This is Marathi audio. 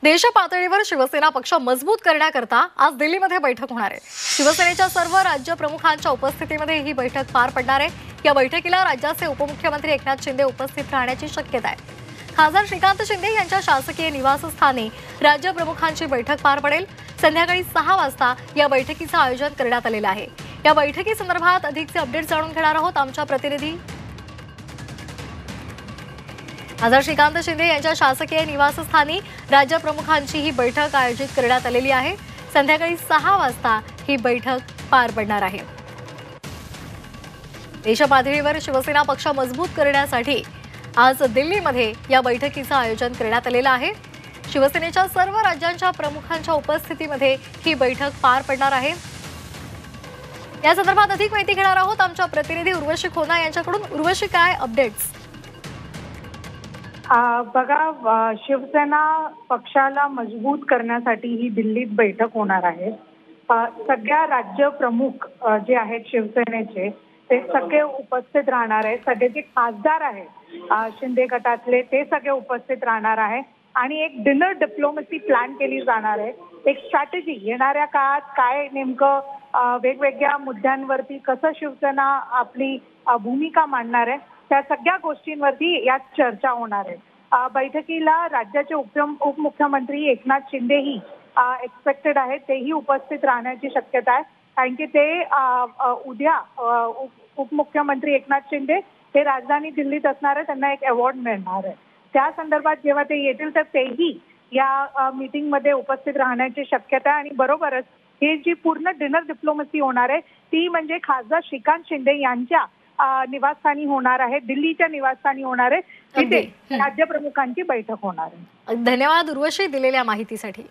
देश पातळीवर शिवसेना पक्ष मजबूत करण्याकरता आज दिल्लीमध्ये बैठक होणार आहे। शिवसेनेच्या सर्व राज्य प्रमुखांच्या उपस्थितीमध्ये ही बैठक पार पडणार आहे। या बैठकीला राज्याचे उपमुख्यमंत्री एकनाथ शिंदे उपस्थित राहण्याची शक्यता आहे। खासदार श्रीकांत शिंदे यांच्या शासकीय निवासस्थानी राज्य प्रमुखांची बैठक पार पडेल। संध्याकाळी 6 वाजता या बैठकीचं आयोजन करण्यात आलेलं आहे। या बैठकीसंदर्भात अधिकचे अपडेट जाणून घेणार आहोत आमच्या प्रतिनिधी खासदार श्रीकांत शिंदे यांच्या शासकीय निवासस्थानी राज्य प्रमुखांची ही बैठक आयोजित करण्यात आलेली आहे। संध्याकाळी 6 वाजता ही बैठक पार पडणार आहे। देश पातळीवर शिवसेना पक्ष मजबूत करण्यासाठी आज दिल्लीमध्ये या बैठकीचं आयोजन करण्यात आलेलं आहे। शिवसेनेच्या सर्व राज्यांच्या प्रमुखांच्या उपस्थितीमध्ये ही बैठक पार पडणार आहे। या संदर्भात अधिक माहिती घेणार आहोत आमच्या प्रतिनिधी उर्वशी खोना यांच्याकडून। उर्वशी, काय अपडेट्स? बघा, शिवसेना पक्षाला मजबूत करण्यासाठी ही दिल्लीत बैठक होणार आहे। सगळ्या राज्य प्रमुख जे आहेत शिवसेनेचे ते सगळे उपस्थित राहणार आहेत। सगळे जे खासदार आहेत शिंदे गटातले ते सगळे उपस्थित राहणार आहे आणि एक डिनर डिप्लोमसी प्लॅन केली जाणार आहे। एक स्ट्रॅटेजी येणाऱ्या काळात काय नेमकं वेगवेगळ्या मुद्द्यांवरती कसं शिवसेना आपली भूमिका मांडणार आहे त्या सगळ्या गोष्टींवरती यात चर्चा होणार आहे। बैठकीला राज्याचे उपमुख्यमंत्री एकनाथ शिंदेही एक्सपेक्टेड आहेत, तेही उपस्थित राहण्याची शक्यता आहे। कारण की ते उद्या उपमुख्यमंत्री एकनाथ शिंदे हे राजधानी दिल्लीत असणार आहे, त्यांना एक अवॉर्ड मिळणार आहे। त्या संदर्भात जेव्हा ते येतील तर तेही या मीटिंगमध्ये उपस्थित राहण्याची शक्यता आहे। आणि बरोबरच ही जी पूर्ण डिनर डिप्लोमसी होणार आहे ती म्हणजे खासदार श्रीकांत शिंदे यांच्या निवासस्थानी होणार आहे, दिल्लीच्या निवासस्थानी होणार आहे, तिथे राज्य प्रमुखांची बैठक होणार आहे। धन्यवाद उर्वशी दिलेल्या माहितीसाठी।